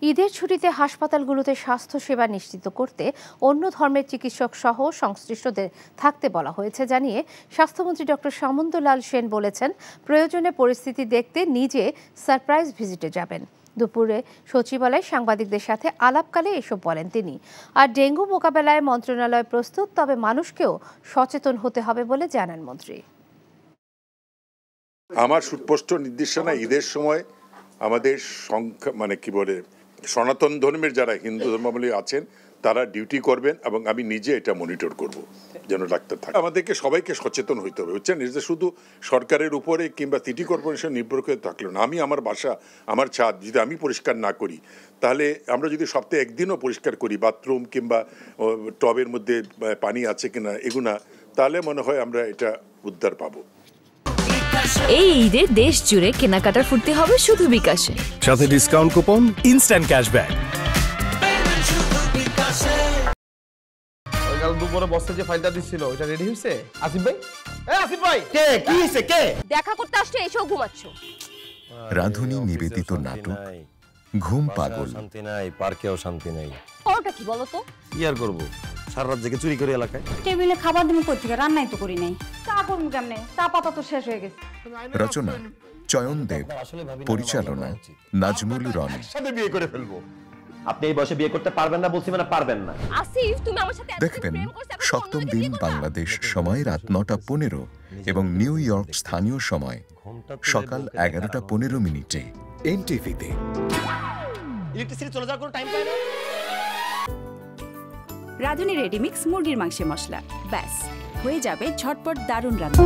ঈদের ছুটিতে হাসপাতালগুলোতে স্বাস্থ্যসেবা নিশ্চিত করতে অন্য ধর্মের চিকিৎসক সহ সংশ্লিষ্টদের থাকতে বলা হয়েছে জানিয়ে স্বাস্থ্যমন্ত্রী ডক্টর সামন্তলাল সেন বলেছেন, প্রয়োজনে পরিস্থিতি দেখতে নিজে সারপ্রাইজ ভিজিটে যাবেন। দুপুরে সচিবালয়ে সাংবাদিকদের সাথে আলাপকালে এসব বলেন তিনি। আর ডেঙ্গু মোকাবেলায় মন্ত্রণালয় প্রস্তুত, তবে মানুষকেও সচেতন হতে হবে বলে জানান মন্ত্রী। আমার সুস্পষ্ট নির্দেশনা, ঈদের সময় আমাদের সংখ্যা সনাতন ধর্মের যারা হিন্দু ধর্মাবলম্বী আছেন তারা ডিউটি করবেন এবং আমি নিজে এটা মনিটর করব যেন ডাক্তার থাকে। আমাদেরকে সবাইকে সচেতন হইতে হবে, বুঝছেন? এটা শুধু সরকারের উপরে কিংবা সিটি কর্পোরেশন নির্ভর করে থাকলো না। আমি আমার বাসা, আমার ছাদ যদি আমি পরিষ্কার না করি, তাহলে আমরা যদি সপ্তাহে একদিনও পরিষ্কার করি বাথরুম কিংবা টবের মধ্যে পানি আছে কিনা এগুলা, তাহলে মনে হয় আমরা এটা উদ্ধার পাবো। এই ঈদে দেশ জুড়ে কেনাকাটার ফুর্তি হবে শুধু বিকাশে, সাথে ডিসকাউন্ট কুপন, ইনস্ট্যান্ট ক্যাশব্যাক। কাল দুপুরে বসে যে ফাইলটা দিছিল ওটা রেডি হইছে? আসিফ ভাই, আসিফ ভাই, কে কি হইছে? কে দেখা করতে আসছে এসেও ঘুমাচ্ছ? রাধুনী নিবেদিত নাটক ঘুম পাগল। শান্তি নাই, পার্কেও শান্তি নাই। ওটা কি বলো তো? কি আর করবো, সারা রাত জেগে চুরি করে এলাকায়। টেবিলে খাবার দিন কই থেকে? রান্নাই তো করি নাই। চা করব কেমনে? চা পাতা তো শেষ হয়ে গেছে। রচনা চয়ন দেব, পরিচালনা নাজমুল রন। সাথে বিয়ে করে ফেলবো। আপনি এই বয়সে বিয়ে করতে পারবেন না বলছি, মানে পারবেন না। আসিফ, তুমি আমার সাথে দেখবেন সপ্তম দিন বাংলাদেশ সময় রাত 9:15 এবং নিউ ইয়র্ক স্থানীয় সময় সকাল 11:15 এনটিভিতে। ইলেকট্রিসিটি চলে যাওয়ার কোনো টাইম পায় না। রাঁধুনি রেডিমিক্স মুরগির মাংসের মশলা, ব্যাস হয়ে যাবে ঝটপট দারুণ রান্না।